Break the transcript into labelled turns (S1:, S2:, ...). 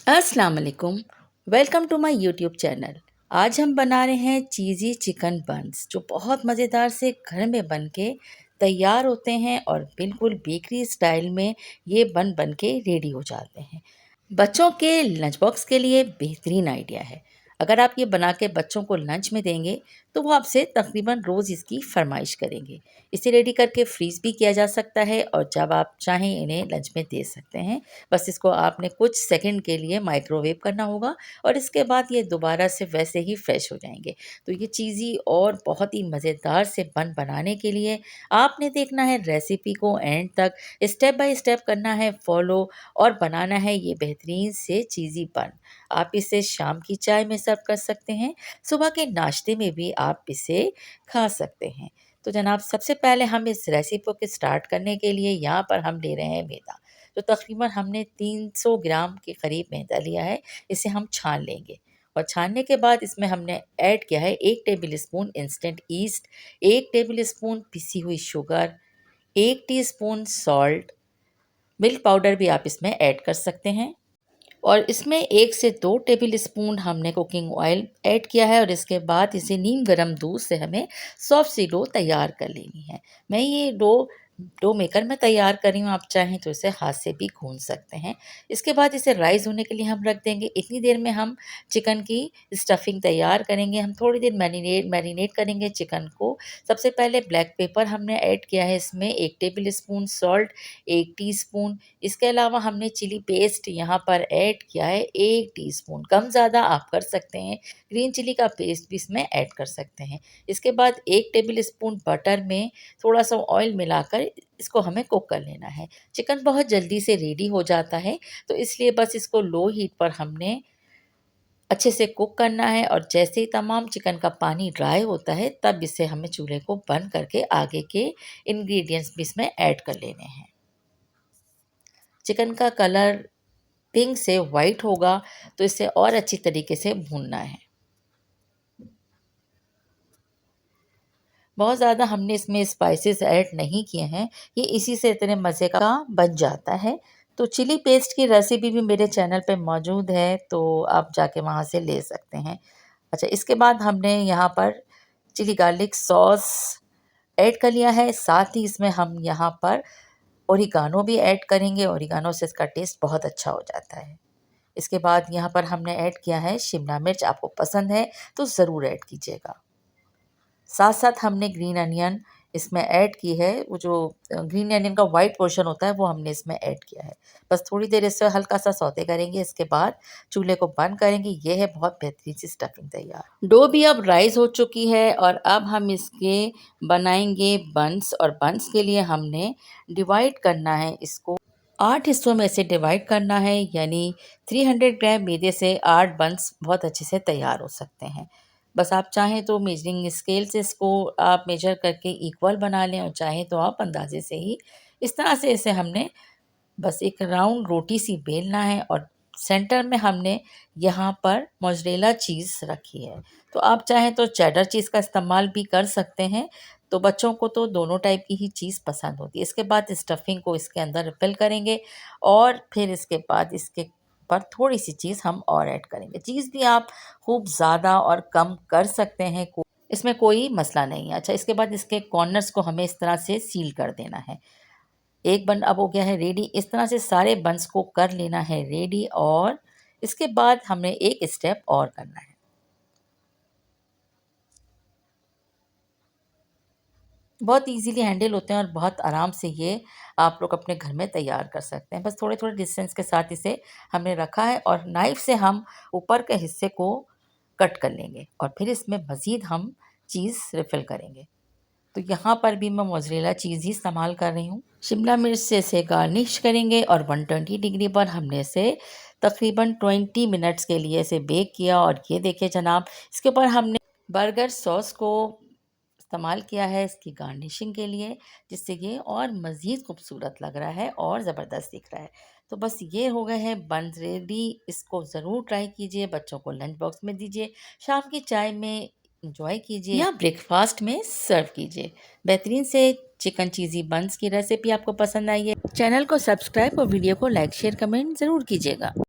S1: अस्सलाम वालेकुम। Welcome to my YouTube channel. आज हम बना रहे हैं चीज़ी चिकन बन्स जो बहुत मज़ेदार से घर में बन के तैयार होते हैं और बिल्कुल बेकरी स्टाइल में ये बन के रेडी हो जाते हैं। बच्चों के लंच बॉक्स के लिए बेहतरीन आइडिया है। अगर आप ये बना के बच्चों को लंच में देंगे तो वो आपसे तकरीबन रोज़ इसकी फरमाइश करेंगे। इसे रेडी करके फ्रीज़ भी किया जा सकता है और जब आप चाहें इन्हें लंच में दे सकते हैं। बस इसको आपने कुछ सेकंड के लिए माइक्रोवेव करना होगा और इसके बाद ये दोबारा से वैसे ही फ्रेश हो जाएंगे। तो ये चीज़ी और बहुत ही मज़ेदार से बनाने के लिए आपने देखना है रेसिपी को एंड तक, स्टेप बाय स्टेप करना है फॉलो और बनाना है ये बेहतरीन से चीज़ी बन। आप इसे शाम की चाय में सर्व कर सकते हैं, सुबह के नाश्ते में भी आप इसे खा सकते हैं। तो जनाब, सबसे पहले हम इस रेसिपी को स्टार्ट करने के लिए यहाँ पर हम ले रहे हैं मैदा। तो तकरीबन हमने 300 ग्राम के करीब मैदा लिया है। इसे हम छान लेंगे और छानने के बाद इसमें हमने ऐड किया है 1 table spoon instant east, 1 table spoon पिसी हुई sugar, 1 teaspoon salt, milk powder भी आप इसमें ऐड कर सकते हैं और इसमें 1 से 2 टेबल स्पून हमने कुकिंग ऑयल ऐड किया है और इसके बाद इसे नीम गर्म दूध से हमें सॉफ्ट सी डो तैयार कर लेनी है। मैं ये डो मेकर में तैयार कर रही हूँ, आप चाहें तो इसे हाथ से भी गूंथ सकते हैं। इसके बाद इसे राइस होने के लिए हम रख देंगे। इतनी देर में हम चिकन की स्टफिंग तैयार करेंगे। हम थोड़ी देर मैरिनेट करेंगे चिकन को। सबसे पहले ब्लैक पेपर हमने ऐड किया है, इसमें 1 टेबल स्पून सॉल्ट, 1 टीस्पून। इसके अलावा हमने चिली पेस्ट यहाँ पर ऐड किया है 1 टीस्पून। कम ज़्यादा आप कर सकते हैं। ग्रीन चिली का पेस्ट भी इसमें ऐड कर सकते हैं। इसके बाद 1 टेबल स्पून बटर में थोड़ा सा ऑयल मिलाकर इसको हमें कुक कर लेना है। चिकन बहुत जल्दी से रेडी हो जाता है, तो इसलिए बस इसको लो हीट पर हमने अच्छे से कुक करना है और जैसे ही तमाम चिकन का पानी ड्राई होता है तब इसे हमें चूल्हे को बंद करके आगे के इंग्रेडिएंट्स भी इसमें ऐड कर लेने हैं। चिकन का कलर पिंक से वाइट होगा तो इसे और अच्छी तरीके से भूनना है। बहुत ज़्यादा हमने इसमें स्पाइसेस ऐड नहीं किए हैं, ये इसी से इतने मज़े का बन जाता है। तो चिली पेस्ट की रेसिपी भी मेरे चैनल पे मौजूद है, तो आप जाके वहाँ से ले सकते हैं। अच्छा, इसके बाद हमने यहाँ पर चिली गार्लिक सॉस ऐड कर लिया है, साथ ही इसमें हम यहाँ पर ओरिगानो भी ऐड करेंगे। ओरिगानो से इसका टेस्ट बहुत अच्छा हो जाता है। इसके बाद यहाँ पर हमने ऐड किया है शिमला मिर्च, आपको पसंद है तो ज़रूर ऐड कीजिएगा। साथ साथ हमने ग्रीन अनियन इसमें ऐड की है। वो जो ग्रीन अनियन का वाइट पोर्शन होता है वो हमने इसमें ऐड किया है। बस थोड़ी देर इसे हल्का सा सौते करेंगे, इसके बाद चूल्हे को बंद करेंगे। ये है बहुत बेहतरीन सी स्टफिंग तैयार। डो भी अब राइस हो चुकी है और अब हम इसके बनाएंगे बंस और बंस के लिए हमने डिवाइड करना है इसको 8 हिस्सों में से डिवाइड करना है, यानी 300 ग्राम मैदे से 8 बंस बहुत अच्छे से तैयार हो सकते हैं। बस आप चाहें तो मेजरिंग स्केल से इसको आप मेजर करके इक्वल बना लें और चाहें तो आप अंदाजे से ही इस तरह से इसे हमने बस एक राउंड रोटी सी बेलना है और सेंटर में हमने यहाँ पर मोज़रेला चीज़ रखी है। तो आप चाहें तो चेडर चीज़ का इस्तेमाल भी कर सकते हैं। तो बच्चों को तो दोनों टाइप की ही चीज़ पसंद होती है। इसके बाद स्टफिंग को इसके अंदर फिल करेंगे और फिर इसके बाद इसके पर थोड़ी सी चीज़ हम और ऐड करेंगे। चीज़ भी आप खूब ज़्यादा और कम कर सकते हैं, इसमें कोई मसला नहीं है। अच्छा, इसके बाद इसके कॉर्नर्स को हमें इस तरह से सील कर देना है। एक बन अब हो गया है रेडी। इस तरह से सारे बंस को कर लेना है रेडी और इसके बाद हमें एक स्टेप और करना है। बहुत इजीली हैंडल होते हैं और बहुत आराम से ये आप लोग अपने घर में तैयार कर सकते हैं। बस थोड़े-थोड़े डिस्टेंस के साथ इसे हमने रखा है और नाइफ़ से हम ऊपर के हिस्से को कट कर लेंगे और फिर इसमें मज़ीद हम चीज़ रिफ़िल करेंगे। तो यहाँ पर भी मैं मोज़रेला चीज़ ही इस्तेमाल कर रही हूँ। शिमला मिर्च से इसे गार्निश करेंगे और 120 डिग्री पर हमने इसे तकरीबन 20 मिनट्स के लिए इसे बेक किया और ये देखिए जनाब, इसके ऊपर हमने बर्गर सॉस को इस्तेमाल किया है इसकी गार्निशिंग के लिए, जिससे ये और मज़ीद खूबसूरत लग रहा है और ज़बरदस्त दिख रहा है। तो बस ये हो गए हैं बन्स रेडी। इसको ज़रूर ट्राई कीजिए, बच्चों को लंच बॉक्स में दीजिए, शाम की चाय में इंजॉय कीजिए या ब्रेकफास्ट में सर्व कीजिए। बेहतरीन से चिकन चीज़ी बन्स की रेसिपी आपको पसंद आई है, चैनल को सब्सक्राइब और वीडियो को लाइक शेयर कमेंट ज़रूर कीजिएगा।